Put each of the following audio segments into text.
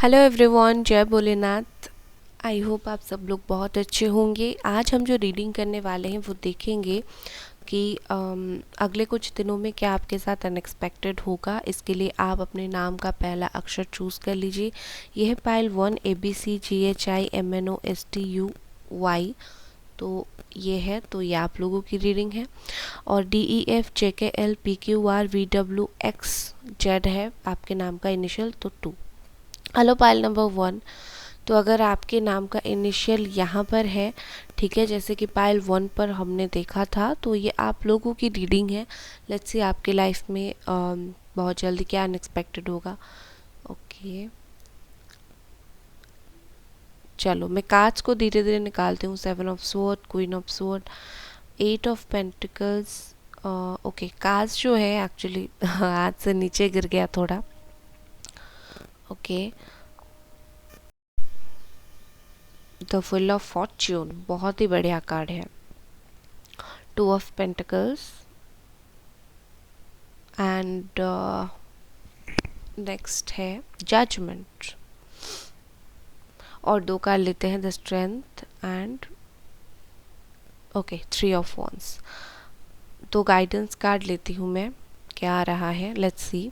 Hello everyone, जय Bholenath. I hope आप सब लोग बहुत अच्छे होंगे। आज हम जो रीडिंग करने वाले हैं वो देखेंगे कि अगले कुछ दिनों में क्या आपके साथ अनएक्सपेक्टेड होगा। इसके लिए आप अपने नाम का पहला अक्षर चूज़ कर लीजिए। यह है पाइल 1 ABCGHIMNOSTUY। तो ये है, तो ये आप लोगों की रीडिंग है। और DEFJKLPQRVWXZ है आपके नाम का इनिशियल, तो 2। Hello pile number 1। तो अगर आपके नाम का इनिशियल यहाँ पर है, ठीक है, जैसे कि पाइल 1 पर हमने देखा था, तो ये आप लोगों की रीडिंग है। लेट्स सी आपके लाइफ में बहुत जल्दी क्या अनएक्सपेक्टेड होगा। ओके, चलो मैं कार्ड्स को धीरे धीरे निकालती हूँ। 7 of sword, queen of sword, 8 of pentacles. Okay, cards जो है एक्चुअली हाथ से नीचे गिर गया थोड़ा। Okay, the full of Fortune, बहुत ही बढ़िया कार्ड है। 2 ऑफ पेंटिकल्स एंड नेक्स्ट है जजमेंट। और 2 कार्ड लेते हैं, the strength and okay 3 of wands. तो गाइडेंस कार्ड लेती हूँ मैं, क्या आ रहा है, लेट्स सी।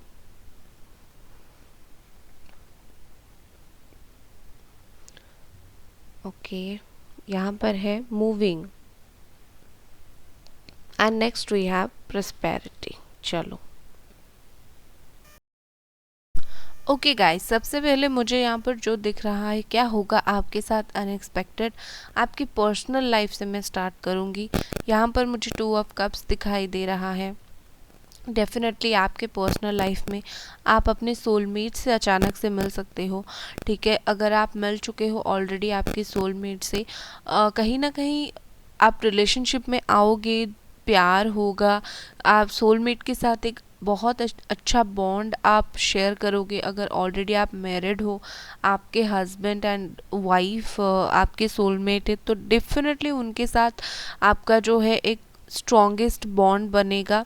ओके, यहाँ पर है moving and next we have prosperity. चलो ओके गाइस, सबसे पहले मुझे यहाँ पर जो दिख रहा है क्या होगा आपके साथ अनएक्सपेक्टेड, आपकी पर्सनल लाइफ से मैं स्टार्ट करूँगी। यहाँ पर मुझे 2 ऑफ कप्स दिखाई दे रहा है। डेफिनेटली आपके पर्सनल लाइफ में आप अपने सोलमेट से अचानक से मिल सकते हो, ठीक है। अगर आप मिल चुके हो ऑलरेडी आपके सोलमेट से, कहीं ना कहीं आप रिलेशनशिप में आओगे, प्यार होगा, आप सोलमेट के साथ एक बहुत अच्छा बॉन्ड आप शेयर करोगे। अगर ऑलरेडी आप मैरिड हो, आपके हस्बैंड एंड वाइफ आपके सोलमेट है, तो डेफिनेटली उनके साथ आपका जो है एक स्ट्रॉन्गेस्ट बॉन्ड बनेगा।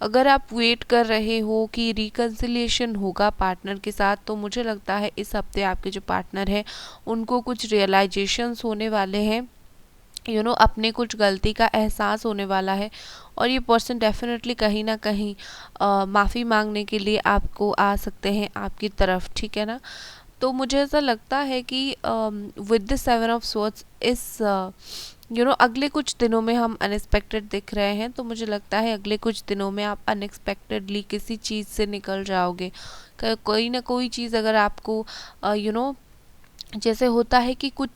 अगर आप वेट कर रहे हो कि रिकन्सिलिएशन होगा पार्टनर के साथ, तो मुझे लगता है इस हफ्ते आपके जो पार्टनर है उनको कुछ रियलाइजेशंस होने वाले हैं, अपने कुछ गलती का एहसास होने वाला है। और ये पर्सन डेफिनेटली कहीं ना कहीं माफ़ी मांगने के लिए आपको आ सकते हैं आपकी तरफ, ठीक है ना। तो मुझे ऐसा लगता है कि विद द 7 ऑफ स्वॉर्ड्स इस अगले कुछ दिनों में हम अनएक्सपेक्टेड दिख रहे हैं। तो मुझे लगता है अगले कुछ दिनों में आप अनएक्सपेक्टेडली किसी चीज़ से निकल जाओगे। कोई ना कोई चीज़ अगर आपको जैसे होता है कि कुछ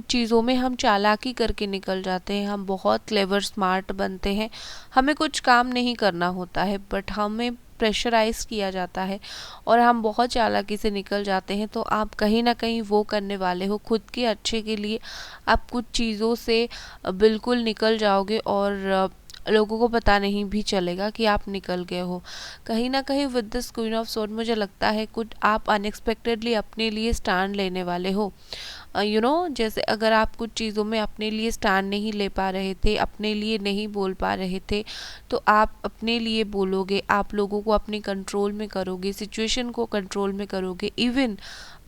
चीज़ों में हम चालाकी करके निकल जाते हैं, हम बहुत क्लेवर स्मार्ट बनते हैं, हमें कुछ काम नहीं करना होता है बट हमें प्रेशराइज किया जाता है और हम बहुत चालाकी से निकल जाते हैं। तो आप कहीं ना कहीं वो करने वाले हो, खुद के अच्छे के लिए आप कुछ चीज़ों से बिल्कुल निकल जाओगे और लोगों को पता नहीं भी चलेगा कि आप निकल गए हो। कहीं ना कहीं with this queen of sword मुझे लगता है कुछ आप अनएक्सपेक्टेडली अपने लिए स्टैंड लेने वाले हो। जैसे अगर आप कुछ चीज़ों में अपने लिए स्टैंड नहीं ले पा रहे थे, अपने लिए नहीं बोल पा रहे थे, तो आप अपने लिए बोलोगे, आप लोगों को अपने कंट्रोल में करोगे, सिचुएशन को कंट्रोल में करोगे। इवन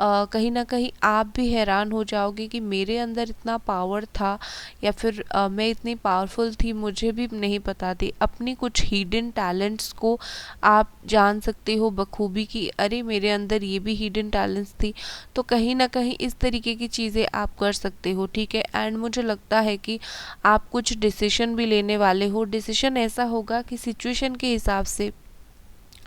कहीं ना कहीं आप भी हैरान हो जाओगे कि मेरे अंदर इतना पावर था या फिर मैं इतनी पावरफुल थी, मुझे भी नहीं पता थी। अपनी कुछ हिडन टैलेंट्स को आप जान सकते हो बखूबी कि अरे मेरे अंदर ये भी हिडन टैलेंट्स थी। तो कहीं ना कहीं इस तरीके की चीज़ें आप कर सकते हो, ठीक है। एंड मुझे लगता है कि आप कुछ डिसीजन भी लेने वाले हो। डिसीजन ऐसा होगा कि सिचुएशन के हिसाब से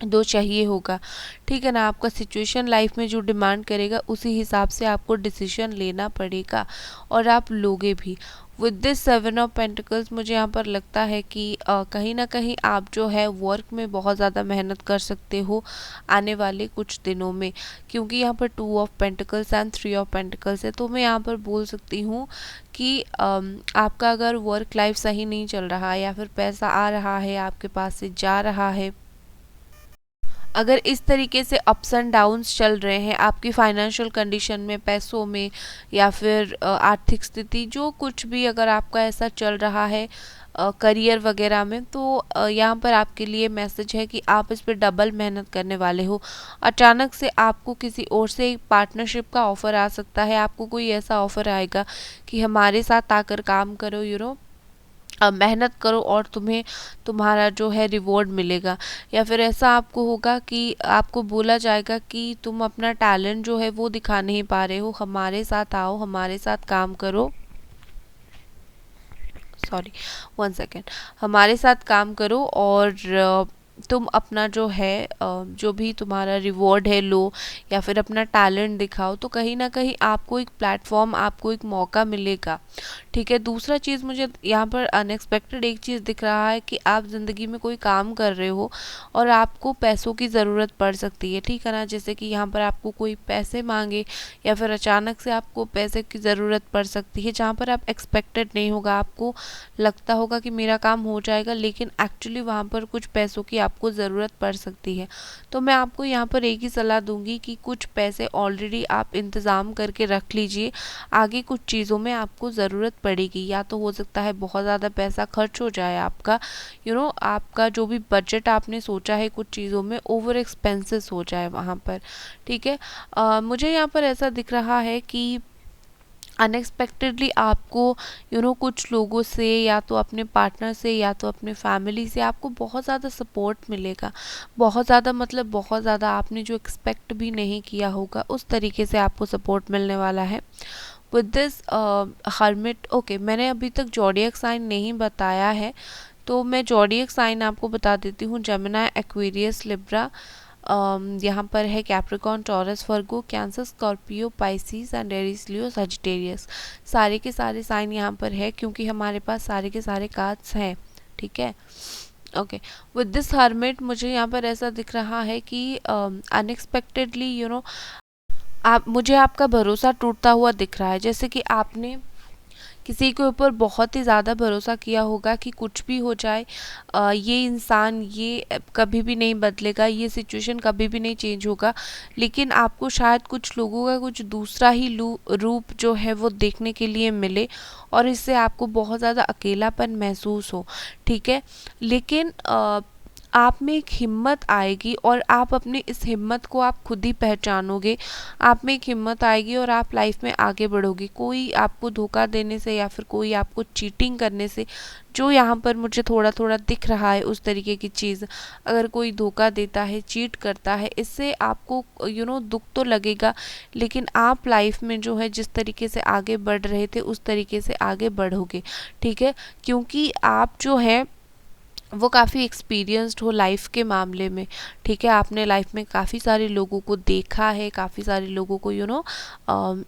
दो चाहिए होगा, ठीक है ना। आपका सिचुएशन लाइफ में जो डिमांड करेगा उसी हिसाब से आपको डिसीजन लेना पड़ेगा और आप लोगे भी। विद दिस 7 ऑफ पेंटिकल्स मुझे यहाँ पर लगता है कि कहीं ना कहीं आप जो है वर्क में बहुत ज़्यादा मेहनत कर सकते हो आने वाले कुछ दिनों में, क्योंकि यहाँ पर 2 of pentacles and 3 of pentacles है। तो मैं यहाँ पर बोल सकती हूँ कि आपका अगर वर्क लाइफ सही नहीं चल रहा है या फिर पैसा आ रहा है आपके पास से जा रहा है, अगर इस तरीके से अप्स एंड डाउन्स चल रहे हैं आपकी फाइनेंशियल कंडीशन में, पैसों में या फिर आर्थिक स्थिति, जो कुछ भी अगर आपका ऐसा चल रहा है, करियर वगैरह में, तो यहाँ पर आपके लिए मैसेज है कि आप इस पर डबल मेहनत करने वाले हो। अचानक से आपको किसी और से एक पार्टनरशिप का ऑफ़र आ सकता है, आपको कोई ऐसा ऑफ़र आएगा कि हमारे साथ आकर काम करो, मेहनत करो और तुम्हें तुम्हारा जो है रिवॉर्ड मिलेगा। या फिर ऐसा आपको होगा कि आपको बोला जाएगा कि तुम अपना टैलेंट जो है वो दिखा नहीं पा रहे हो, हमारे साथ आओ, हमारे साथ काम करो, सॉरी 1 सेकेंड, हमारे साथ काम करो और तुम अपना जो है जो भी तुम्हारा रिवॉर्ड है लो, या फिर अपना टैलेंट दिखाओ। तो कहीं ना कहीं आपको एक प्लेटफॉर्म, आपको एक मौका मिलेगा। ठीक है। दूसरा चीज़ मुझे यहाँ पर अनएक्सपेक्टेड एक चीज़ दिख रहा है कि आप ज़िंदगी में कोई काम कर रहे हो और आपको पैसों की ज़रूरत पड़ सकती है। ठीक है ना, जैसे कि यहाँ पर आपको कोई पैसे मांगे या फिर अचानक से आपको पैसे की ज़रूरत पड़ सकती है, जहाँ पर आप एक्सपेक्टेड नहीं होगा, आपको लगता होगा कि मेरा काम हो जाएगा, लेकिन एक्चुअली वहाँ पर कुछ पैसों की आपको ज़रूरत पड़ सकती है। तो मैं आपको यहाँ पर एक ही सलाह दूंगी कि कुछ पैसे ऑलरेडी आप इंतज़ाम करके रख लीजिए, आगे कुछ चीज़ों में आपको ज़रूरत पड़ेगी। या तो हो सकता है बहुत ज़्यादा पैसा खर्च हो जाए आपका, आपका जो भी बजट आपने सोचा है कुछ चीज़ों में, ओवर एक्सपेंसेस हो जाए वहाँ पर। ठीक है। मुझे यहाँ पर ऐसा दिख रहा है कि अनएक्सपेक्टेडली आपको कुछ लोगों से, या तो अपने पार्टनर से या तो अपने फैमिली से, आपको बहुत ज़्यादा सपोर्ट मिलेगा। बहुत ज़्यादा मतलब बहुत ज़्यादा, आपने जो एक्सपेक्ट भी नहीं किया होगा उस तरीके से आपको सपोर्ट मिलने वाला है। विद दिस हर्मिट, ओके, मैंने अभी तक ज़ोडिएक साइन नहीं बताया है, तो मैं ज़ोडिएक साइन आपको बता देती हूँ। जेमिनी, एक्वेरियस, लिब्रा, यहाँ पर है Capricorn, taurus, Virgo, cancer, Scorpio, Pisces and Aries, Leo, Sagittarius. सारे के सारे साइन यहाँ पर है क्योंकि हमारे पास सारे के सारे कार्ड्स हैं। ठीक है। ओके, विद दिस हर्मिट मुझे यहाँ पर ऐसा दिख रहा है कि अनएक्सपेक्टेडली मुझे आपका भरोसा टूटता हुआ दिख रहा है। जैसे कि आपने किसी के ऊपर बहुत ही ज़्यादा भरोसा किया होगा कि कुछ भी हो जाए, ये इंसान ये कभी भी नहीं बदलेगा, ये सिचुएशन कभी भी नहीं चेंज होगा, लेकिन आपको शायद कुछ लोगों का कुछ दूसरा ही रूप जो है वो देखने के लिए मिले और इससे आपको बहुत ज़्यादा अकेलापन महसूस हो। ठीक है। लेकिन आप में एक हिम्मत आएगी और आप अपनी इस हिम्मत को आप खुद ही पहचानोगे। आप में एक हिम्मत आएगी और आप लाइफ में आगे बढ़ोगे। कोई आपको धोखा देने से या फिर कोई आपको चीटिंग करने से, जो यहाँ पर मुझे थोड़ा थोड़ा दिख रहा है उस तरीके की चीज़, अगर कोई धोखा देता है, चीट करता है, इससे आपको दुख तो लगेगा, लेकिन आप लाइफ में जो है जिस तरीके से आगे बढ़ रहे थे उस तरीके से आगे बढ़ोगे। ठीक है। क्योंकि आप जो है वो काफ़ी एक्सपीरियंस्ड हो लाइफ के मामले में। ठीक है। आपने लाइफ में काफ़ी सारे लोगों को देखा है, काफ़ी सारे लोगों को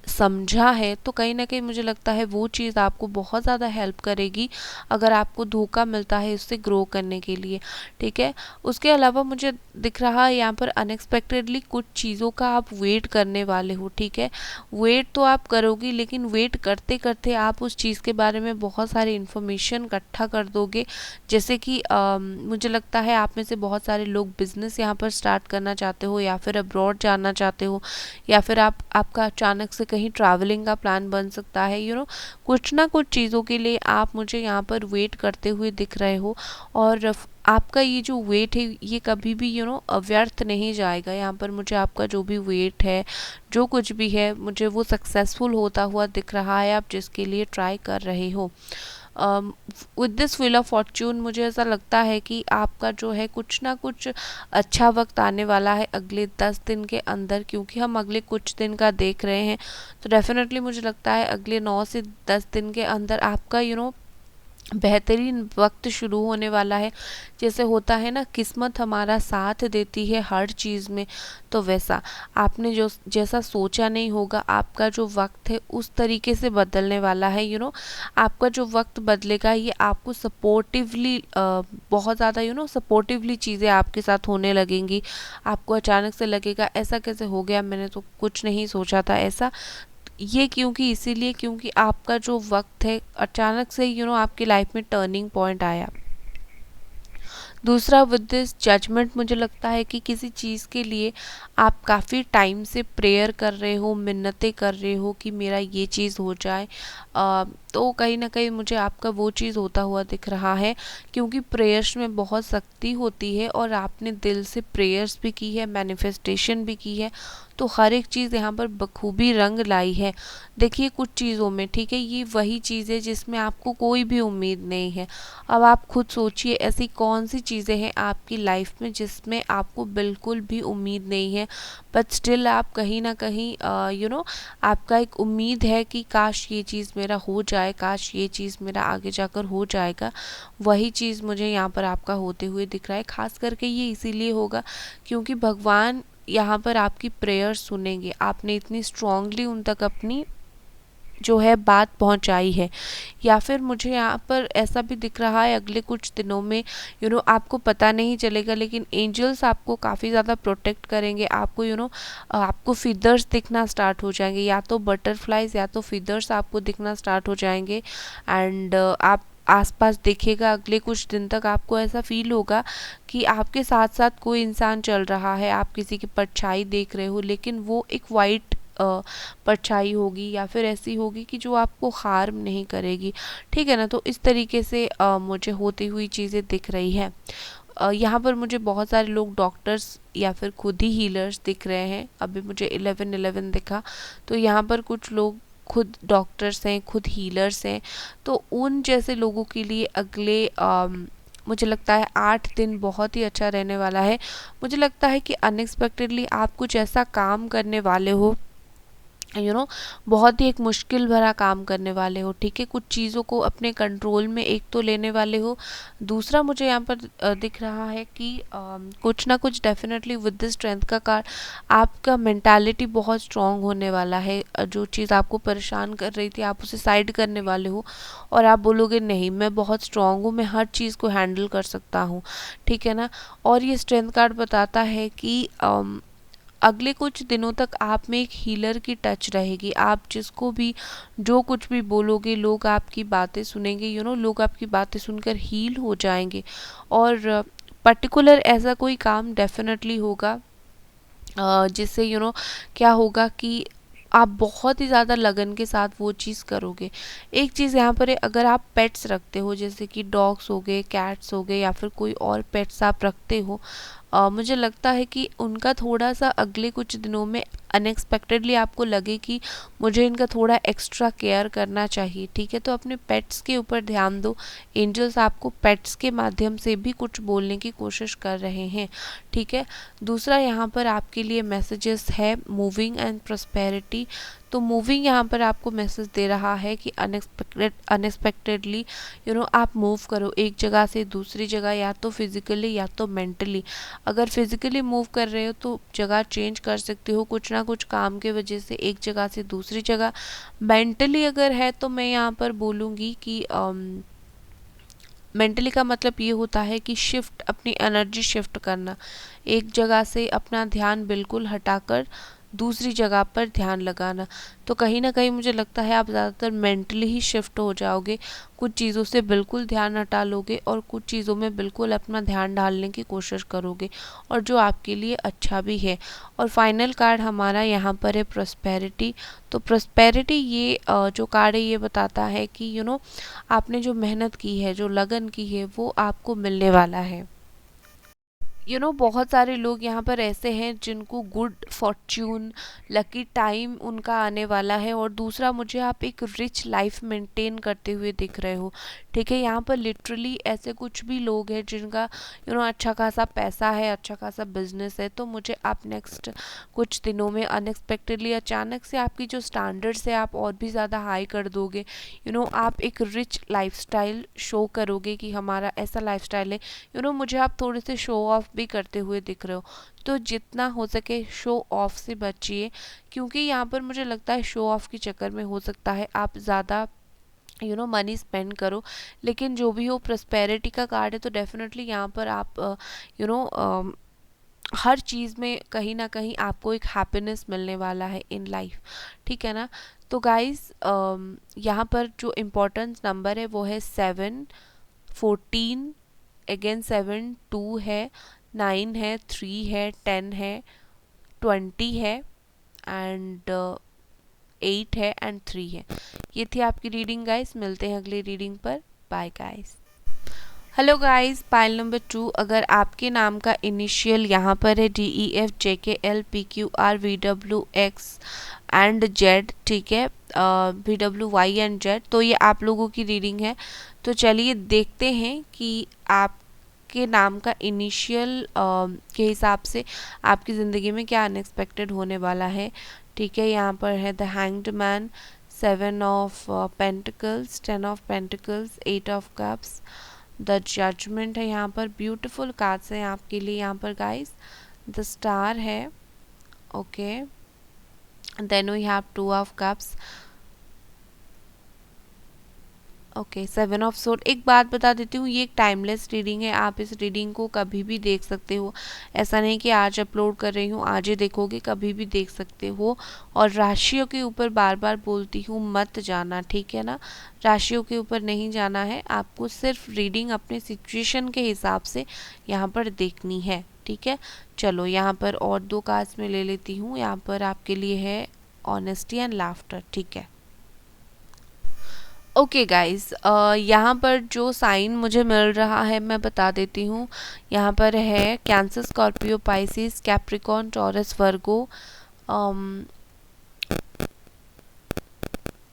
समझा है, तो कहीं ना कहीं मुझे लगता है वो चीज़ आपको बहुत ज़्यादा हेल्प करेगी अगर आपको धोखा मिलता है उससे ग्रो करने के लिए। ठीक है। उसके अलावा मुझे दिख रहा है यहाँ पर अनएक्सपेक्टेडली कुछ चीज़ों का आप वेट करने वाले हो। ठीक है। वेट तो आप करोगी, लेकिन वेट करते करते आप उस चीज़ के बारे में बहुत सारी इन्फॉर्मेशन इकट्ठा कर दोगे। जैसे कि मुझे लगता है आप में से बहुत सारे लोग बिजनेस यहाँ पर स्टार्ट करना चाहते हो, या फिर अब्रॉड जाना चाहते हो, या फिर आपका अचानक से कहीं ट्रैवलिंग का प्लान बन सकता है। कुछ ना कुछ चीज़ों के लिए आप मुझे यहाँ पर वेट करते हुए दिख रहे हो, और आपका ये जो वेट है ये कभी भी व्यर्थ नहीं जाएगा। यहाँ पर मुझे आपका जो भी वेट है, जो कुछ भी है, मुझे वो सक्सेसफुल होता हुआ दिख रहा है, आप जिसके लिए ट्राई कर रहे हो। With this wheel of Fortune मुझे ऐसा लगता है कि आपका जो है कुछ ना कुछ अच्छा वक्त आने वाला है अगले 10 दिन के अंदर, क्योंकि हम अगले कुछ दिन का देख रहे हैं, तो डेफिनेटली मुझे लगता है अगले 9 से 10 दिन के अंदर आपका बेहतरीन वक्त शुरू होने वाला है। जैसे होता है ना, किस्मत हमारा साथ देती है हर चीज़ में, तो वैसा आपने जो जैसा सोचा नहीं होगा, आपका जो वक्त है उस तरीके से बदलने वाला है। आपका जो वक्त बदलेगा ये आपको सपोर्टिवली बहुत ज़्यादा सपोर्टिवली चीज़ें आपके साथ होने लगेंगी। आपको अचानक से लगेगा ऐसा कैसे हो गया, मैंने तो कुछ नहीं सोचा था ऐसा। ये इसीलिए क्योंकि आपका जो वक्त है अचानक से आपकी लाइफ में टर्निंग पॉइंट आया। दूसरा, विद दिस जजमेंट मुझे लगता है कि किसी चीज़ के लिए आप काफ़ी टाइम से प्रेयर कर रहे हो, मिन्नतें कर रहे हो कि मेरा ये चीज़ हो जाए, तो कहीं ना कहीं मुझे आपका वो चीज़ होता हुआ दिख रहा है, क्योंकि प्रेयर्स में बहुत शक्ति होती है और आपने दिल से प्रेयर्स भी की है, मैनिफेस्टेशन भी की है, तो हर एक चीज़ यहाँ पर बखूबी रंग लाई है। देखिए कुछ चीज़ों में, ठीक है, ये वही चीज़ है जिसमें आपको कोई भी उम्मीद नहीं है। अब आप खुद सोचिए ऐसी कौन सी चीज़ें हैं आपकी लाइफ में जिसमें आपको बिल्कुल भी उम्मीद नहीं है, बट स्टिल आप कहीं ना कहीं आपका एक उम्मीद है कि काश ये चीज़ मेरा हो जाए, काश ये चीज़ मेरा आगे जाकर हो जाएगा। वही चीज़ मुझे यहाँ पर आपका होते हुए दिख रहा है। खास करके ये इसीलिए होगा क्योंकि भगवान यहाँ पर आपकी प्रेयर सुनेंगे। आपने इतनी स्ट्रांगली उन तक अपनी जो है बात पहुंचाई है। या फिर मुझे यहाँ पर ऐसा भी दिख रहा है अगले कुछ दिनों में आपको पता नहीं चलेगा, लेकिन एंजल्स आपको काफ़ी ज़्यादा प्रोटेक्ट करेंगे। आपको आपको फीदर्स दिखना स्टार्ट हो जाएंगे, या तो बटरफ्लाइज या तो फीदर्स आपको दिखना स्टार्ट हो जाएंगे। एंड आप आसपास देखेगा अगले कुछ दिन तक आपको ऐसा फील होगा कि आपके साथ साथ कोई इंसान चल रहा है, आप किसी की परछाई देख रहे हो, लेकिन वो एक वाइट परछाई होगी या फिर ऐसी होगी कि जो आपको हार्म नहीं करेगी, ठीक है ना। तो इस तरीके से मुझे होती हुई चीज़ें दिख रही है। यहाँ पर मुझे बहुत सारे लोग डॉक्टर्स या फिर खुद ही हीलर्स दिख रहे हैं। अभी मुझे 11-11 दिखा, तो यहाँ पर कुछ लोग खुद डॉक्टर्स हैं, खुद हीलर्स हैं। तो उन जैसे लोगों के लिए अगले मुझे लगता है 8 दिन बहुत ही अच्छा रहने वाला है। मुझे लगता है कि अनएक्सपेक्टेडली आप कुछ ऐसा काम करने वाले हो, बहुत ही एक मुश्किल भरा काम करने वाले हो, ठीक है। कुछ चीज़ों को अपने कंट्रोल में एक तो लेने वाले हो। दूसरा मुझे यहाँ पर दिख रहा है कि कुछ ना कुछ डेफिनेटली विद द स्ट्रेंथ का कार्ड आपका मेंटालिटी बहुत स्ट्रांग होने वाला है। जो चीज़ आपको परेशान कर रही थी आप उसे साइड करने वाले हो और आप बोलोगे नहीं, मैं बहुत स्ट्रांग हूँ, मैं हर चीज़ को हैंडल कर सकता हूँ, ठीक है ना। और ये स्ट्रेंथ कार्ड बताता है कि अगले कुछ दिनों तक आप में एक हीलर की टच रहेगी। आप जिसको भी जो कुछ भी बोलोगे लोग आपकी बातें सुनेंगे, लोग आपकी बातें सुनकर हील हो जाएंगे। और पर्टिकुलर ऐसा कोई काम डेफिनेटली होगा जिससे क्या होगा कि आप बहुत ही ज़्यादा लगन के साथ वो चीज़ करोगे। एक चीज़ यहाँ पर है, अगर आप पेट्स रखते हो जैसे कि डॉग्स हो गए, कैट्स हो गए या फिर कोई और पेट्स आप रखते हो, मुझे लगता है कि उनका थोड़ा सा अगले कुछ दिनों में अनएक्सपेक्टेडली आपको लगे कि मुझे इनका थोड़ा एक्स्ट्रा केयर करना चाहिए, ठीक है। तो अपने पेट्स के ऊपर ध्यान दो। एंजल्स आपको पेट्स के माध्यम से भी कुछ बोलने की कोशिश कर रहे हैं, ठीक है। दूसरा यहाँ पर आपके लिए मैसेजेस है मूविंग एंड प्रॉस्पेरिटी। तो मूविंग यहाँ पर आपको मैसेज दे रहा है कि अनएक्सपेक्टेडली आप मूव करो एक जगह से दूसरी जगह, या तो फिजिकली या तो मेंटली। अगर फिजिकली मूव कर रहे हो तो जगह चेंज कर सकते हो कुछ ना कुछ काम के वजह से, एक जगह से दूसरी जगह। मेंटली अगर है तो मैं यहाँ पर बोलूँगी कि मेंटली का मतलब ये होता है कि शिफ्ट, अपनी एनर्जी शिफ्ट करना, एक जगह से अपना ध्यान बिल्कुल हटाकर दूसरी जगह पर ध्यान लगाना। तो कहीं ना कहीं मुझे लगता है आप ज़्यादातर मेंटली ही शिफ्ट हो जाओगे, कुछ चीज़ों से बिल्कुल ध्यान हटा लोगे और कुछ चीज़ों में बिल्कुल अपना ध्यान डालने की कोशिश करोगे, और जो आपके लिए अच्छा भी है। और फाइनल कार्ड हमारा यहाँ पर है प्रॉस्पेरिटी। तो प्रॉस्पेरिटी ये जो कार्ड है ये बताता है कि आपने जो मेहनत की है, जो लगन की है, वो आपको मिलने वाला है। बहुत सारे लोग यहाँ पर ऐसे हैं जिनको गुड फॉर्च्यून, लकी टाइम उनका आने वाला है। और दूसरा मुझे आप एक रिच लाइफ मेंटेन करते हुए दिख रहे हो, ठीक है। यहाँ पर लिटरली ऐसे कुछ भी लोग हैं जिनका अच्छा खासा पैसा है, अच्छा खासा बिजनेस है। तो मुझे आप नेक्स्ट कुछ दिनों में अनएक्सपेक्टेडली अचानक से आपकी जो स्टैंडर्ड्स है आप और भी ज़्यादा हाई कर दोगे। आप एक रिच लाइफस्टाइल शो करोगे कि हमारा ऐसा लाइफस्टाइल है। मुझे आप थोड़े से शो ऑफ भी करते हुए दिख रहे हो, तो जितना हो सके शो ऑफ से बचिए, क्योंकि यहाँ पर मुझे लगता है शो ऑफ के चक्कर में हो सकता है आप ज़्यादा मनी स्पेंड करो। लेकिन जो भी हो, प्रॉस्पेरिटी का कार्ड है तो डेफिनेटली यहाँ पर आप यू नो हर चीज़ में कहीं ना कहीं आपको एक हैप्पीनेस मिलने वाला है इन लाइफ, ठीक है ना। तो गाइज यहाँ पर जो इम्पोर्टेंस नंबर है वो है 7, 14, अगेन 7, 2 है, 9 है, 3 है, 10 है, 20 है एंड 8 है एंड 3 है। ये थी आपकी रीडिंग गाइस, मिलते हैं अगली रीडिंग पर। Bye guys. Hello guys, pile number 2, अगर आपके नाम का इनिशियल यहाँ पर है DEF JKL PQR VWX and Z, ठीक है, VWY एंड जेड, तो ये आप लोगों की रीडिंग है। तो चलिए देखते हैं कि आपके नाम का इनिशियल के हिसाब से आपकी ज़िंदगी में क्या अनएक्सपेक्टेड होने वाला है। ठीक है, यहाँ पर है the hanged man, 7 of pentacles, 10 of pentacles, 8 of cups, the judgement है, यहाँ पर ब्यूटीफुल कार्ड्स हैं आपके लिए यहाँ पर गाइस, द स्टार है, okay, then we have 2 of cups, okay, 7 of sword. एक बात बता देती हूँ, ये एक टाइमलेस रीडिंग है, आप इस रीडिंग को कभी भी देख सकते हो। ऐसा नहीं कि आज अपलोड कर रही हूँ आज ही देखोगे, कभी भी देख सकते हो। और राशियों के ऊपर बार बार बोलती हूँ मत जाना, ठीक है ना, राशियों के ऊपर नहीं जाना है, आपको सिर्फ रीडिंग अपने सिचुएशन के हिसाब से यहाँ पर देखनी है, ठीक है। चलो यहाँ पर और 2 कार्ड्स में ले लेती हूँ। यहाँ पर आपके लिए है ऑनेस्टी एंड लाफ्टर, ठीक है। ओके गाइस, यहाँ पर जो साइन मुझे मिल रहा है मैं बता देती हूँ। यहाँ पर है Cancer, Scorpio, Pisces, Capricorn, Taurus, Virgo,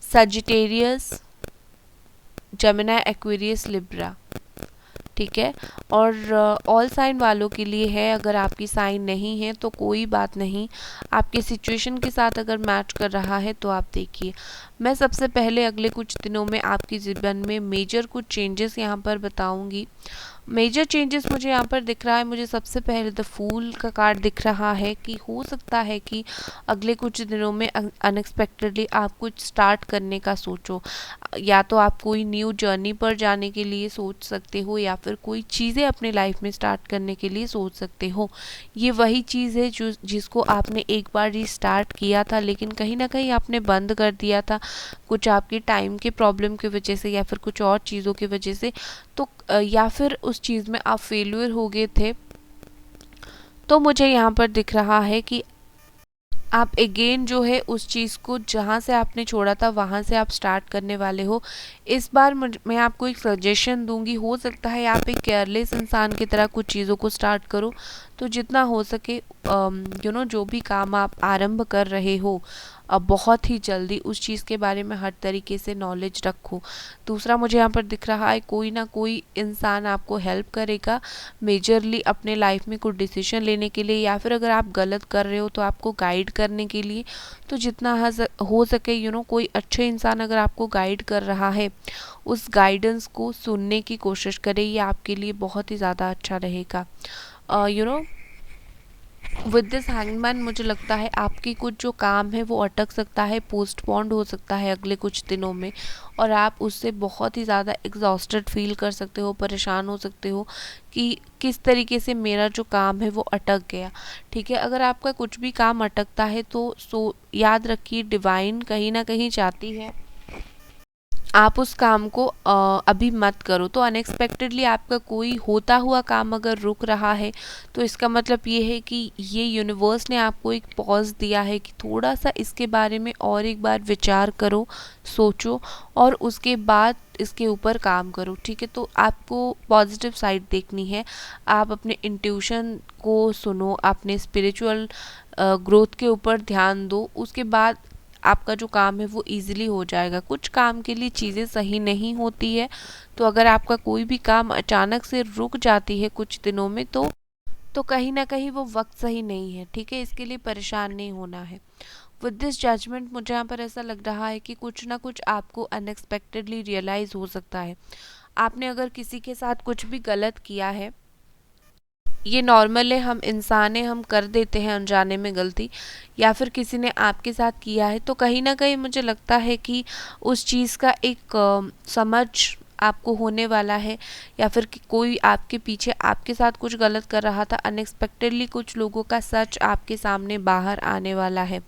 Sagittarius, Gemini, Aquarius, Libra, ठीक है। और ऑल साइन वालों के लिए है, अगर आपकी साइन नहीं है तो कोई बात नहीं, आपके सिचुएशन के साथ अगर मैच कर रहा है तो आप देखिए। मैं सबसे पहले अगले कुछ दिनों में आपकी जीवन में मेजर कुछ चेंजेस यहाँ पर बताऊंगी। मेजर चेंजेस मुझे यहाँ पर दिख रहा है, मुझे सबसे पहले द फूल का कार्ड दिख रहा है कि हो सकता है कि अगले कुछ दिनों में अनएक्सपेक्टेडली आप कुछ स्टार्ट करने का सोचो, या तो आप कोई न्यू जर्नी पर जाने के लिए सोच सकते हो, या फिर कोई चीज़ें अपने लाइफ में स्टार्ट करने के लिए सोच सकते हो। ये वही चीज़ है जो जिसको आपने एक बार रीस्टार्ट किया था, लेकिन कहीं ना कहीं आपने बंद कर दिया था, कुछ आपकी टाइम के प्रॉब्लम की वजह से या फिर कुछ और चीज़ों की वजह से, तो या फिर उस चीज़ में आप फेल्यूर हो गए थे। तो मुझे यहाँ पर दिख रहा है कि आप अगेन जो है उस चीज़ को जहाँ से आपने छोड़ा था वहाँ से आप स्टार्ट करने वाले हो। इस बार मैं आपको एक सजेशन दूंगी, हो सकता है आप एक केयरलेस इंसान की तरह कुछ चीज़ों को स्टार्ट करो, तो जितना हो सके जो भी काम आप आरंभ कर रहे हो बहुत ही जल्दी उस चीज़ के बारे में हर तरीके से नॉलेज रखो। दूसरा मुझे यहाँ पर दिख रहा है कोई ना कोई इंसान आपको हेल्प करेगा मेजरली अपने लाइफ में कुछ डिसीजन लेने के लिए, या फिर अगर आप गलत कर रहे हो तो आपको गाइड करने के लिए। तो जितना हो सके कोई अच्छे इंसान अगर आपको गाइड कर रहा है उस गाइडेंस को सुनने की कोशिश करें, ये आपके लिए बहुत ही ज़्यादा अच्छा रहेगा। विद दिस हैंगमैन मुझे लगता है आपकी कुछ जो काम है वो अटक सकता है, पोस्टपोन्ड हो सकता है अगले कुछ दिनों में, और आप उससे बहुत ही ज़्यादा एग्जॉस्टेड फील कर सकते हो, परेशान हो सकते हो कि किस तरीके से मेरा जो काम है वो अटक गया। ठीक है, अगर आपका कुछ भी काम अटकता है तो याद रखिए डिवाइन कहीं ना कहीं चाहती है आप उस काम को अभी मत करो। तो अनएक्सपेक्टेडली आपका कोई होता हुआ काम अगर रुक रहा है तो इसका मतलब ये है कि ये यूनिवर्स ने आपको एक पॉज दिया है कि थोड़ा सा इसके बारे में और एक बार विचार करो, सोचो और उसके बाद इसके ऊपर काम करो। ठीक है, तो आपको पॉजिटिव साइड देखनी है, आप अपने इंट्यूशन को सुनो, अपने स्पिरिचुअल ग्रोथ के ऊपर ध्यान दो, उसके बाद आपका जो काम है वो इजीली हो जाएगा। कुछ काम के लिए चीज़ें सही नहीं होती है, तो अगर आपका कोई भी काम अचानक से रुक जाती है कुछ दिनों में तो कहीं ना कहीं वो वक्त सही नहीं है। ठीक है, इसके लिए परेशान नहीं होना है। विद दिस जजमेंट मुझे यहाँ पर ऐसा लग रहा है कि कुछ ना कुछ आपको अनएक्सपेक्टेडली रियलाइज़ हो सकता है। आपने अगर किसी के साथ कुछ भी गलत किया है, ये नॉर्मल है, हम इंसान हैं, हम कर देते हैं अनजाने में गलती, या फिर किसी ने आपके साथ किया है, तो कहीं ना कहीं मुझे लगता है कि उस चीज़ का एक समझ आपको होने वाला है, या फिर कि कोई आपके पीछे आपके साथ कुछ गलत कर रहा था, अनएक्सपेक्टेडली कुछ लोगों का सच आपके सामने बाहर आने वाला है।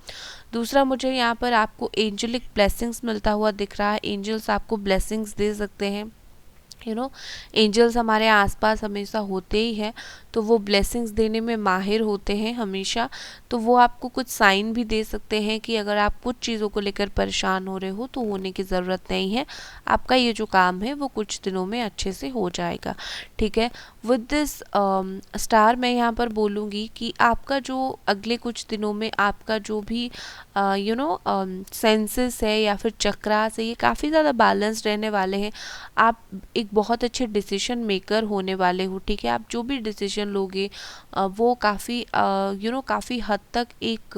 दूसरा मुझे यहाँ पर आपको एंजलिक ब्लेसिंग्स मिलता हुआ दिख रहा है, एंजल्स आपको ब्लेसिंग्स दे सकते हैं। एंजल्स हमारे आसपास हमेशा होते ही हैं, तो वो ब्लेसिंग्स देने में माहिर होते हैं हमेशा। तो वो आपको कुछ साइन भी दे सकते हैं कि अगर आप कुछ चीज़ों को लेकर परेशान हो रहे हो तो होने की ज़रूरत नहीं है, आपका ये जो काम है वो कुछ दिनों में अच्छे से हो जाएगा। ठीक है, विद दिस स्टार मैं यहाँ पर बोलूँगी कि आपका जो अगले कुछ दिनों में आपका जो भी सेंसेस है या फिर चक्रास है, ये काफ़ी ज़्यादा बैलेंस्ड रहने वाले हैं। आप एक बहुत अच्छे डिसीजन मेकर होने वाले हो। ठीक है, आप जो भी डिसीजन लोगे वो काफ़ी काफ़ी हद तक एक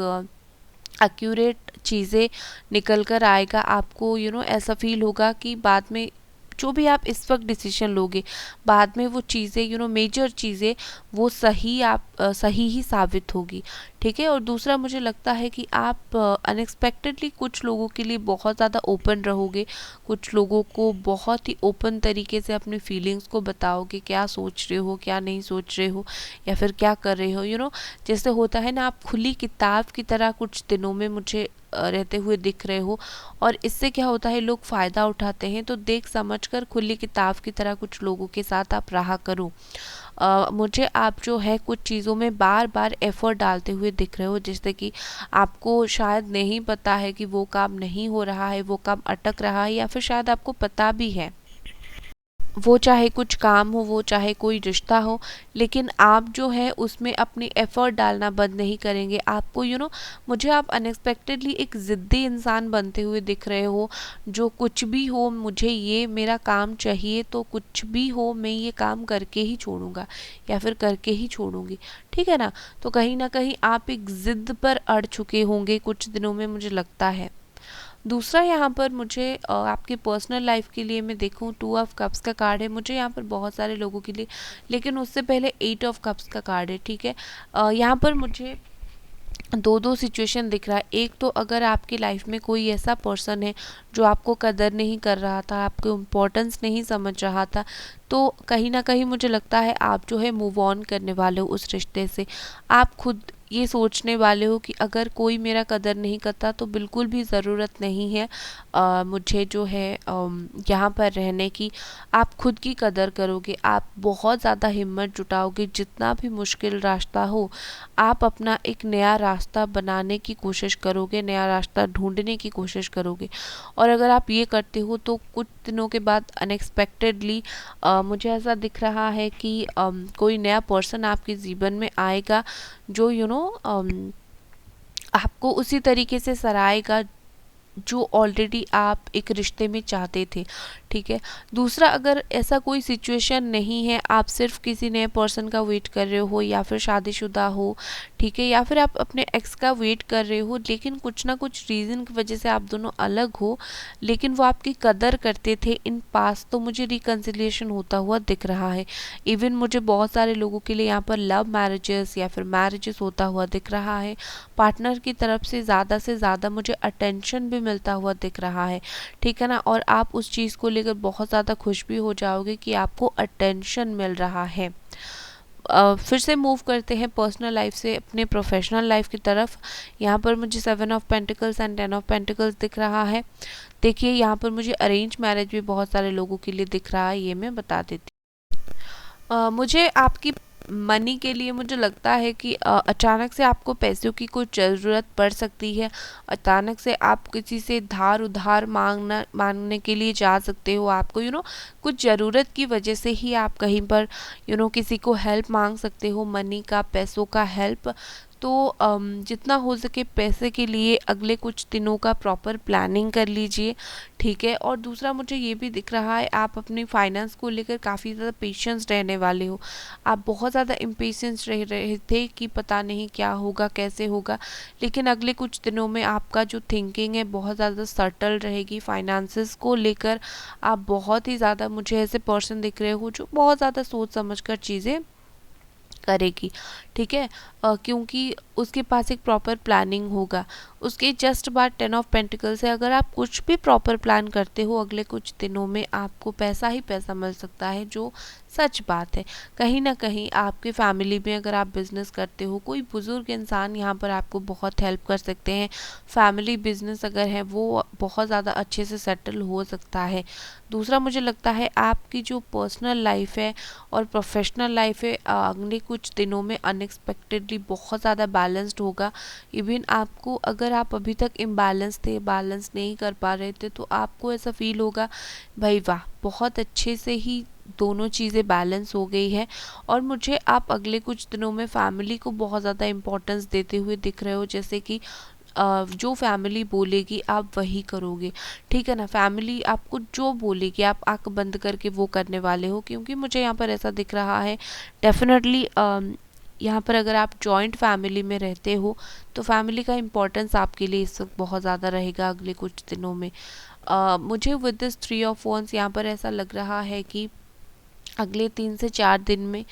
एक्यूरेट चीज़ें निकल कर आएगा। आपको ऐसा फील होगा कि बाद में जो भी आप इस वक्त डिसीजन लोगे, बाद में वो चीज़ें मेजर चीज़ें वो सही ही साबित होगी। ठीक है, और दूसरा मुझे लगता है कि आप अनएक्सपेक्टेडली कुछ लोगों के लिए बहुत ज़्यादा ओपन रहोगे, कुछ लोगों को बहुत ही ओपन तरीके से अपनी फीलिंग्स को बताओगे, क्या सोच रहे हो, क्या नहीं सोच रहे हो, या फिर क्या कर रहे हो। जैसे होता है ना, आप खुली किताब की तरह कुछ दिनों में मुझे रहते हुए दिख रहे हो। और इससे क्या होता है, लोग फ़ायदा उठाते हैं। तो देख समझ कर खुली किताब की तरह कुछ लोगों के साथ आप रहा करो। मुझे आप जो है कुछ चीज़ों में बार बार एफ़र्ट डालते हुए दिख रहे हो, जिससे कि आपको शायद नहीं पता है कि वो काम नहीं हो रहा है, वो काम अटक रहा है, या फिर शायद आपको पता भी है, वो चाहे कुछ काम हो, वो चाहे कोई रिश्ता हो, लेकिन आप जो है उसमें अपनी एफ़र्ट डालना बंद नहीं करेंगे। आपको मुझे आप अनएक्सपेक्टेडली एक ज़िद्दी इंसान बनते हुए दिख रहे हो, जो कुछ भी हो मुझे ये मेरा काम चाहिए, तो कुछ भी हो मैं ये काम करके ही छोड़ूंगा या फिर करके ही छोड़ूंगी। ठीक है ना, तो कहीं ना कहीं आप एक ज़िद पर अड़ चुके होंगे कुछ दिनों में, मुझे लगता है। दूसरा यहाँ पर मुझे आपके पर्सनल लाइफ के लिए मैं देखूँ, 2 ऑफ कप्स का कार्ड है मुझे यहाँ पर बहुत सारे लोगों के लिए, लेकिन उससे पहले 8 ऑफ कप्स का कार्ड है। ठीक है, यहाँ पर मुझे दो दो सिचुएशन दिख रहा है। एक तो अगर आपकी लाइफ में कोई ऐसा पर्सन है जो आपको कदर नहीं कर रहा था, आपको इम्पोर्टेंस नहीं समझ रहा था, तो कहीं ना कहीं मुझे लगता है आप जो है मूव ऑन करने वाले हो उस रिश्ते से। आप खुद ये सोचने वाले हो कि अगर कोई मेरा कदर नहीं करता तो बिल्कुल भी ज़रूरत नहीं है मुझे जो है यहाँ पर रहने की। आप खुद की कदर करोगे, आप बहुत ज़्यादा हिम्मत जुटाओगे, जितना भी मुश्किल रास्ता हो आप अपना एक नया रास्ता बनाने की कोशिश करोगे, नया रास्ता ढूंढने की कोशिश करोगे। और अगर आप ये करते हो तो कुछ दिनों के बाद अनएक्सपेक्टेडली मुझे ऐसा दिख रहा है कि कोई नया पर्सन आपके जीवन में आएगा जो आपको उसी तरीके से सराहेगा जो ऑलरेडी आप एक रिश्ते में चाहते थे। ठीक है, दूसरा अगर ऐसा कोई सिचुएशन नहीं है, आप सिर्फ किसी नए पर्सन का वेट कर रहे हो या फिर शादीशुदा हो, ठीक है, या फिर आप अपने एक्स का वेट कर रहे हो, लेकिन कुछ ना कुछ रीज़न की वजह से आप दोनों अलग हो, लेकिन वो आपकी कदर करते थे इन पास, तो मुझे रिकन्सिलिएशन होता हुआ दिख रहा है। इवन मुझे बहुत सारे लोगों के लिए यहाँ पर लव मैरिजेस या फिर मैरिजेस होता हुआ दिख रहा है। पार्टनर की तरफ से ज़्यादा मुझे अटेंशन भी मिलता हुआ दिख रहा है। ठीक है ना, और आप उस चीज़ को लेकर बहुत ज़्यादा खुश भी हो जाओगे कि आपको अटेंशन मिल रहा है। फिर से मूव करते हैं पर्सनल लाइफ से अपने प्रोफेशनल लाइफ की तरफ। यहाँ पर मुझे 7 of pentacles and 10 of pentacles दिख रहा है। देखिए, यहाँ पर मुझे अरेंज मैरिज भी बहुत सारे लोगों के लिए दिख रहा है, ये मैं बता देती हूँ। मुझे आपकी मनी के लिए मुझे लगता है कि अचानक से आपको पैसों की कुछ ज़रूरत पड़ सकती है। अचानक से आप किसी से धार उधार मांगने के लिए जा सकते हो। आपको कुछ ज़रूरत की वजह से ही आप कहीं पर किसी को हेल्प मांग सकते हो, मनी का, पैसों का हेल्प। तो जितना हो सके पैसे के लिए अगले कुछ दिनों का प्रॉपर प्लानिंग कर लीजिए। ठीक है, और दूसरा मुझे ये भी दिख रहा है आप अपनी फाइनेंस को लेकर काफ़ी ज़्यादा पेशेंस रहने वाले हो। आप बहुत ज़्यादा इम्पेशेंस रह रहे थे कि पता नहीं क्या होगा, कैसे होगा, लेकिन अगले कुछ दिनों में आपका जो थिंकिंग है बहुत ज़्यादा सटल रहेगी। फाइनेंसेस को लेकर आप बहुत ही ज़्यादा, मुझे ऐसे पर्सन दिख रहे हो जो बहुत ज़्यादा सोच समझ कर चीज़ें करेगी। ठीक है, क्योंकि उसके पास एक प्रॉपर प्लानिंग होगा। उसके जस्ट बाद 10 ऑफ पेंटिकल्स है। अगर आप कुछ भी प्रॉपर प्लान करते हो अगले कुछ दिनों में आपको पैसा ही पैसा मिल सकता है, जो सच बात है। कहीं ना कहीं आपके फैमिली में अगर आप बिजनेस करते हो, कोई बुजुर्ग इंसान यहाँ पर आपको बहुत हेल्प कर सकते हैं। फैमिली बिजनेस अगर है वो बहुत ज़्यादा अच्छे से सेटल हो सकता है। दूसरा मुझे लगता है आपकी जो पर्सनल लाइफ है और प्रोफेशनल लाइफ है अगले कुछ दिनों में अनएक्सपेक्टेडली बहुत ज़्यादा बैलेंस्ड होगा। इवन आपको, अगर आप अभी तक इम्बैलेंस थे, बैलेंस नहीं कर पा रहे थे, तो आपको ऐसा फील होगा भाई वाह, बहुत अच्छे से ही दोनों चीज़ें बैलेंस हो गई है। और मुझे आप अगले कुछ दिनों में फैमिली को बहुत ज़्यादा इम्पोर्टेंस देते हुए दिख रहे हो, जैसे कि जो फैमिली बोलेगी आप वही करोगे, ठीक है ना। फैमिली आपको जो बोलेगी आप आंख बंद करके वो करने वाले हो, क्योंकि मुझे यहाँ पर ऐसा दिख रहा है डेफिनेटली। यहाँ पर अगर आप जॉइंट फैमिली में रहते हो तो फैमिली का इम्पोर्टेंस आपके लिए इस वक्त बहुत ज़्यादा रहेगा अगले कुछ दिनों में। मुझे विद दिस 3 ऑफ वॉन्ड्स यहाँ पर ऐसा लग रहा है कि अगले 3 से 4 दिन में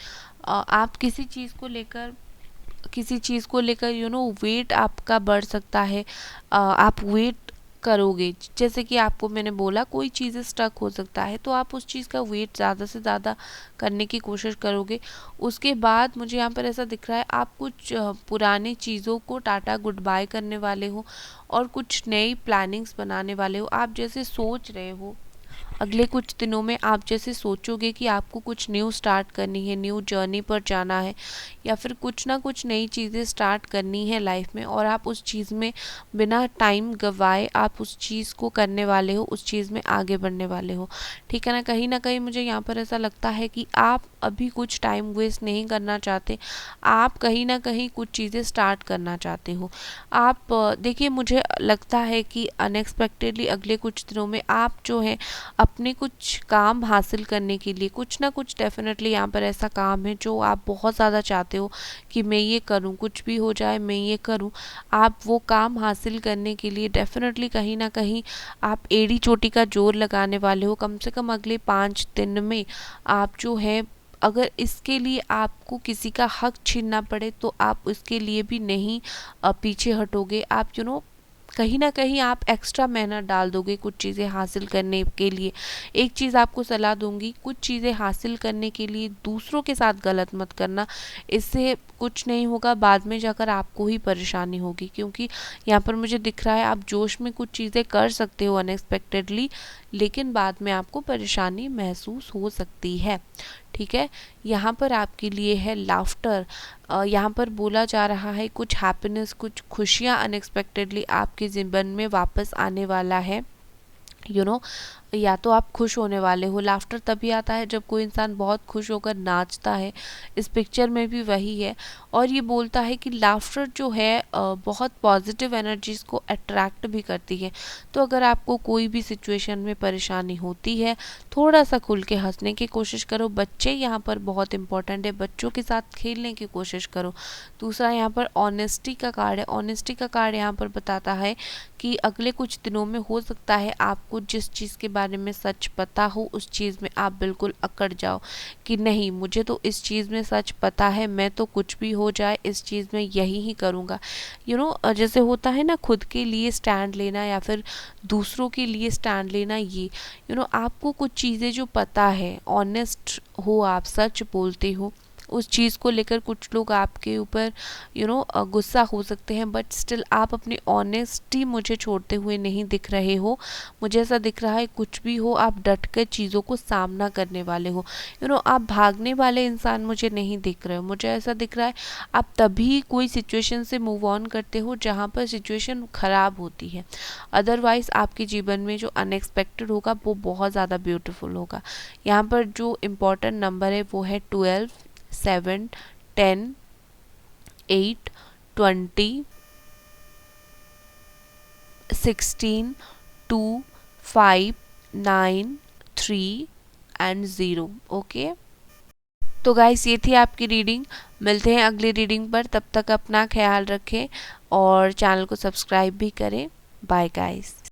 आप किसी चीज़ को लेकर वेट आपका बढ़ सकता है। आप वेट करोगे, जैसे कि आपको मैंने बोला कोई चीज़ स्टक हो सकता है, तो आप उस चीज़ का वेट ज़्यादा से ज़्यादा करने की कोशिश करोगे। उसके बाद मुझे यहाँ पर ऐसा दिख रहा है आप कुछ पुरानी चीज़ों को टाटा गुड बाय करने वाले हो और कुछ नई प्लानिंग्स बनाने वाले हो। आप जैसे सोच रहे हो अगले कुछ दिनों में, आप जैसे सोचोगे कि आपको कुछ न्यू स्टार्ट करनी है, न्यू जर्नी पर जाना है, या फिर कुछ ना कुछ नई चीज़ें स्टार्ट करनी है लाइफ में, और आप उस चीज़ में बिना टाइम गवाए आप उस चीज़ को करने वाले हो, उस चीज़ में आगे बढ़ने वाले हो, ठीक है ना कहीं मुझे यहाँ पर ऐसा लगता है कि आप अभी कुछ टाइम वेस्ट नहीं करना चाहते। आप कहीं ना कहीं कुछ चीज़ें स्टार्ट करना चाहते हो। आप देखिए, मुझे लगता है कि अनएक्सपेक्टेडली अगले कुछ दिनों में आप जो है अपने कुछ काम हासिल करने के लिए, कुछ ना कुछ डेफिनेटली यहाँ पर ऐसा काम है जो आप बहुत ज़्यादा चाहते हो कि मैं ये करूँ, कुछ भी हो जाए मैं ये करूँ। आप वो काम हासिल करने के लिए डेफिनेटली कहीं ना कहीं आप एड़ी चोटी का जोर लगाने वाले हो। कम से कम अगले 5 दिन में आप जो है, अगर इसके लिए आपको किसी का हक छीनना पड़े तो आप इसके लिए भी नहीं पीछे हटोगे। आप कहीं ना कहीं आप एक्स्ट्रा मेहनत डाल दोगे कुछ चीज़ें हासिल करने के लिए। एक चीज़ आपको सलाह दूंगी, कुछ चीज़ें हासिल करने के लिए दूसरों के साथ गलत मत करना, इससे कुछ नहीं होगा, बाद में जाकर आपको ही परेशानी होगी। क्योंकि यहाँ पर मुझे दिख रहा है आप जोश में कुछ चीज़ें कर सकते हो अनएक्सपेक्टेडली, लेकिन बाद में आपको परेशानी महसूस हो सकती है, ठीक है। यहाँ पर आपके लिए है लाफ्टर। यहाँ पर बोला जा रहा है कुछ हैप्पीनेस, कुछ खुशियाँ अनएक्सपेक्टेडली आपके जीवन में वापस आने वाला है। या तो आप खुश होने वाले हो। लाफ्टर तभी आता है जब कोई इंसान बहुत खुश होकर नाचता है, इस पिक्चर में भी वही है। और ये बोलता है कि लाफ्टर जो है बहुत पॉजिटिव एनर्जीज को अट्रैक्ट भी करती है। तो अगर आपको कोई भी सिचुएशन में परेशानी होती है, थोड़ा सा खुल के हंसने की कोशिश करो। बच्चे यहाँ पर बहुत इंपॉर्टेंट है, बच्चों के साथ खेलने की कोशिश करो। दूसरा यहाँ पर ऑनेस्टी का कार्ड है। ऑनेस्टी का कार्ड यहाँ पर बताता है कि अगले कुछ दिनों में हो सकता है आपको जिस चीज़ के बारे में सच पता हो उस चीज़ में आप बिल्कुल अकड़ जाओ कि नहीं, मुझे तो इस चीज़ में सच पता है, मैं तो कुछ भी हो जाए इस चीज़ में यही ही करूँगा। जैसे होता है ना, खुद के लिए स्टैंड लेना या फिर दूसरों के लिए स्टैंड लेना, ये आपको कुछ चीज़ें जो पता है, ऑनेस्ट हो, आप सच बोलते हो, उस चीज़ को लेकर कुछ लोग आपके ऊपर गुस्सा हो सकते हैं, बट स्टिल आप अपनी ऑनेस्टी मुझे छोड़ते हुए नहीं दिख रहे हो। मुझे ऐसा दिख रहा है कुछ भी हो आप डट कर चीज़ों को सामना करने वाले हो। आप भागने वाले इंसान मुझे नहीं दिख रहे हो। मुझे ऐसा दिख रहा है आप तभी कोई सिचुएशन से मूव ऑन करते हो जहाँ पर सिचुएशन ख़राब होती है। अदरवाइज़ आपके जीवन में जो अनएक्सपेक्टेड होगा वो बहुत ज़्यादा ब्यूटीफुल होगा। यहाँ पर जो इम्पोर्टेंट नंबर है वो है 12, 7, 10, 8, 20, 16, 2, 5, 9, 3 एंड 0। ओके, तो गाइस ये थी आपकी रीडिंग। मिलते हैं अगली रीडिंग पर, तब तक अपना ख्याल रखें और चैनल को सब्सक्राइब भी करें। Bye guys.